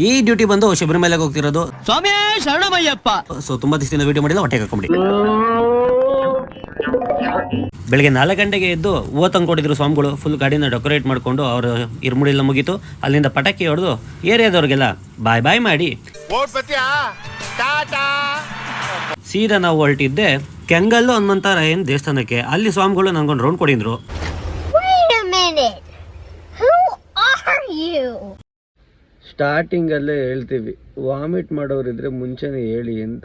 ಈ ಡ್ಯೂಟಿ ಬಂದು ಶಬರಿಮಲೆಗೆ ಹೋಗ್ತಿರೋದು. ಸ್ವಾಮಿ ಶರಣಮಯ್ಯಪ್ಪ. ಸೊ ತುಂಬಾ ದಿವಸದಿಂದ ವಿಡಿಯೋ ಮಾಡಿಲ್ಲ, ಹೊಟ್ಟೆಗೆ ಹಾಕೊಂಬಿಡಿ. ಬೆಳಗ್ಗೆ 4 ಗಂಟೆಗೆ ಎದ್ದು ತಂದ್ಕೊಟ್ಟಿದ್ರು ಸ್ವಾಮಿಗಳು. ಫುಲ್ ಗಾಡಿನ ಡೆಕೋರೇಟ್ ಮಾಡ್ಕೊಂಡು ಅವ್ರ ಇರ್ಮುಡಿ ಎಲ್ಲ ಮುಗೀತು. ಅಲ್ಲಿಂದ ಪಟಾಕಿ ಹೊಡೆದು ಏರಿಯಾದವ್ರಿಗೆಲ್ಲ ಬಾಯ್ ಬಾಯ್ ಮಾಡಿ ಸೀದಾ ನಾವು ಹೊರಟಿದ್ದೆ ಕೆಂಗಲ್ಲು ಅನ್ನೋಂಥ ಏನು ದೇವಸ್ಥಾನಕ್ಕೆ. ಅಲ್ಲಿ ಸ್ವಾಮಿಗಳು ನಂಗೊಂದು ರೌಂಡ್ ಕೊಡಿದ್ರು. ಸ್ಟಾರ್ಟಿಂಗ್ ಅಲ್ಲೇ ಹೇಳ್ತೀವಿ, ವಾಮಿಟ್ ಮಾಡೋರಿದ್ರೆ ಮುಂಚೆನೆ ಹೇಳಿ ಅಂತ.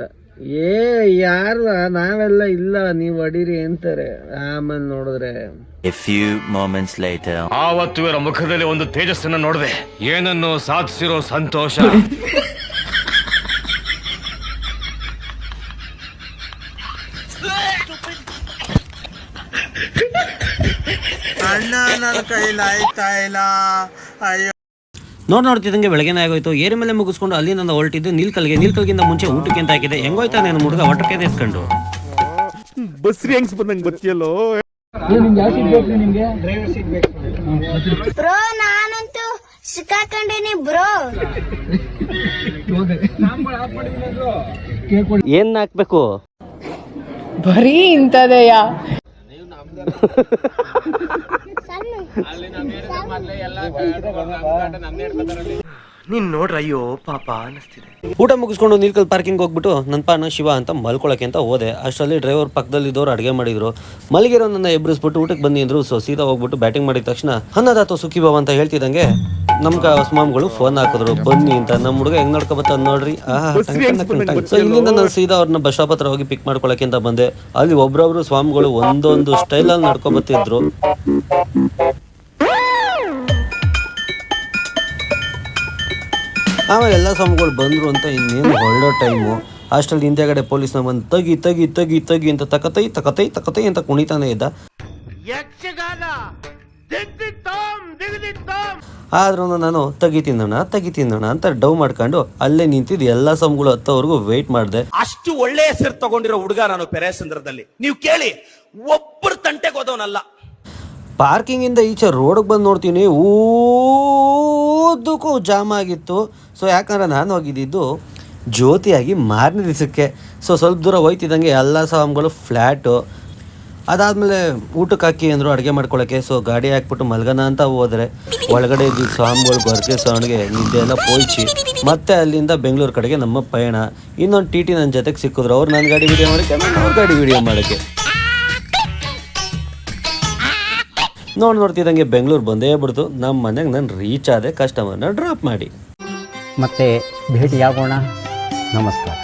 ಯಾರು ನಾವೆಲ್ಲ ಇಲ್ಲ, ನೀವು ಅಡಿರಿ ಅಂತಾರೆ. ಆಮೇಲೆ ನೋಡಿದ್ರೆ ಆವತ್ತು ಇವರ ಮುಖದಲ್ಲಿ ಒಂದು ತೇಜಸ್ಸನ್ನ ನೋಡಿದೆ, ಏನನ್ನು ಸಾಧಿಸಿರೋ ಸಂತೋಷ. ಅಣ್ಣ ನನ್ನ ಕೈಲಾಯ್ತಾ ಇಲ್ಲ, ಅಯ್ಯೋ. ನೋಡ್ತಿದ್ದಂಗೆ ಬೆಳಗ್ಗೆನೇ ಆಗೋಯ್ತು. ಏರಿ ಮೇಲೆ ಮುಗಿಸ್ಕೊಂಡು ಅಲ್ಲಿಂದ ಹೊರಟಿದ್ದು ನೀಲ್ಕಲ್ಗಿಂತ ಮುಂಚೆ ಊಟಕ್ಕೆ ಅಂತ ಹಾಕಿದೆ. ಹೆಂಗೋಯ್ತಾ ನಾನು ಹುಡುಗ ಹೊಟ್ಟಕ್ಕೆ ಎತ್ಕೊಂಡು ಬಸ್ರಿ ಹೆಂಗ್ಸ್ ಬಂದಂಗೆ ಗೊತ್ತಿಯಲ್ಲೋ. ಬ್ರೋ ನಾನಂತೂ ಸಿಕ್ಕಾಕೊಂಡೇನಿ ಬ್ರೋ. ಏನ್ ಹಾಕ್ಬೇಕು? ಬರೀ ಇಂಥದೆಯ. ನೀನ್ ನೋಡ್ರ, ಅಯ್ಯೋ ಪಾಪ ಅನಿಸ್ತಿದೆ. ಊಟ ಮುಗಿಸ್ಕೊಂಡು ನೀಲ್ಕಲ್ ಪಾರ್ಕಿಂಗ್ ಹೋಗ್ಬಿಟ್ಟು ನನ್ನ ಪಾನ ಶಿವ ಅಂತ ಮಲ್ಕೊಳಕ್ಕೆ ಅಂತ ಹೋದೆ. ಅಷ್ಟರಲ್ಲಿ ಡ್ರೈವರ್ ಪಕ್ಕದಲ್ಲಿದ್ದವ್ರು ಅಡುಗೆ ಮಾಡಿದ್ರು. ಮಲಗಿರೋ ನನ್ನ ಎಬ್ಬರಿಸ್ಬಿಟ್ಟು ಊಟಕ್ಕೆ ಬಂದಿದ್ರು. ಸೊ ಸೀದಾ ಹೋಗ್ಬಿಟ್ಟು ಬ್ಯಾಟಿಂಗ್ ಮಾಡಿದ ತಕ್ಷಣ ಅನ್ನದಾತು ಸುಖಿ ಬಾವ ಅಂತ ಹೇಳ್ತಿದ್ದಂಗೆ ನಮ್ಗ ಸ್ವಾಮಿಗಳು ಫೋನ್ ಹಾಕಿದ್ರು ಬನ್ನಿ ಅಂತ. ನಮ್ಮ ಹುಡುಗ ಹೆಂಗ್ ನೋಡ್ಕೊಬತ್ತ ನೋಡ್ರಿ. ಸೊ ಇಲ್ಲಿಂದ ನಾನು ಸೀದಾ ಅವ್ರನ್ನ ಬಸ್ ಸ್ಟಾಪ್ ಹತ್ರ ಹೋಗಿ ಪಿಕ್ ಮಾಡ್ಕೊಳಕ್ಕೆ ಅಂತ ಬಂದೆ. ಅಲ್ಲಿ ಒಬ್ರೊಬ್ರು ಸ್ವಾಮಿಗಳು ಒಂದೊಂದು ಸ್ಟೈಲಲ್ಲಿ ನಡ್ಕೊಬತ್ತಿದ್ರು. ಆಮೇಲೆ ಎಲ್ಲ ಸ್ವಾಮಿಗಳು ಬಂದರು ಅಂತ ಇನ್ನೇನು ಹೊರಡೋ ಟೈಮು. ಅಷ್ಟರಲ್ಲಿ ಹಿಂದೆಗಡೆ ಪೊಲೀಸ್ನ ಬಂದು ತಗಿ ತಗಿ ತಗಿ ತಗಿ ಅಂತ ತಕತೈ ಅಂತ ಕುಣಿತಾನೆ ಇದ್ದ. ಆದ್ರೂ ನಾನು ತಗಿ ತಿನ್ನೋಣ ಅಂತ ಡವ್ ಮಾಡ್ಕೊಂಡು ಅಲ್ಲೇ ನಿಂತಿದ್ದು ಎಲ್ಲ ಸ್ವಾಮಿಗಳು ಹತ್ತೋವರೆಗೂ ವೇಟ್ ಮಾಡಿದೆ. ಅಷ್ಟು ಒಳ್ಳೆ ಹೆಸರು ತಗೊಂಡಿರೋ ಹುಡುಗ ನಾನು ಪೆರೇಸಂದ್ರದಲ್ಲಿ. ನೀವು ಕೇಳಿ, ಒಬ್ಬರು ತಂಟೆಗೆ ಹೋದವನಲ್ಲ. ಪಾರ್ಕಿಂಗ್ ಇಂದ ಈಚೆ ರೋಡ್ಗೆ ಬಂದು ನೋಡ್ತೀನಿ, ಊದಕ್ಕೂ ಜಾಮ್ ಆಗಿತ್ತು. ಸೊ ಯಾಕಂದ್ರೆ ನಾನು ಹೋಗಿದ್ದು ಜ್ಯೋತಿಯಾಗಿ ಮಾರನೇ ದಿವಸಕ್ಕೆ. ಸೊ ಸ್ವಲ್ಪ ದೂರ ಹೋಯ್ತಿದ್ದಂಗೆ ಎಲ್ಲ ಸ್ವಾಮಿಗಳು ಫ್ಲ್ಯಾಟು. ಅದಾದಮೇಲೆ ಊಟಕ್ಕೆ ಹಾಕಿ ಅಂದರು ಅಡುಗೆ ಮಾಡ್ಕೊಳ್ಳೋಕ್ಕೆ. ಸೊ ಗಾಡಿ ಹಾಕ್ಬಿಟ್ಟು ಮಲ್ಗನ ಅಂತ ಹೋದರೆ ಒಳಗಡೆ ಇದ್ದು ಸ್ವಾಮಿಗಳು ಗೊರಕೆ ಸೌಂಡ್ಗೆ ನಿದ್ದೆ ಎಲ್ಲ ಪೋಯ್ಚಿ ಮತ್ತೆ ಅಲ್ಲಿಂದ ಬೆಂಗಳೂರು ಕಡೆಗೆ ನಮ್ಮ ಪಯಣ. ಇನ್ನೊಂದು ಟಿ ನನ್ನ ಜೊತೆಗೆ ಸಿಕ್ಕಿದ್ರು. ಅವ್ರು ನನ್ನ ಗಾಡಿ ವಿಡಿಯೋ ಮಾಡೋಕ್ಕೆ, ಅವ್ರ ಗಾಡಿ ವಿಡಿಯೋ ಮಾಡೋಕ್ಕೆ. ನೋಡ್ತಿದ್ದಂಗೆ ಬೆಂಗಳೂರು ಬಂದೇ ಬಿಡ್ತು. ನಮ್ಮ ಮನೆಗೆ ನಾನು ರೀಚ್ ಆದೆ, ಕಸ್ಟಮರ್ನ ಡ್ರಾಪ್ ಮಾಡಿ. ಮತ್ತೆ ಭೇಟಿಯಾಗೋಣ. ನಮಸ್ಕಾರ.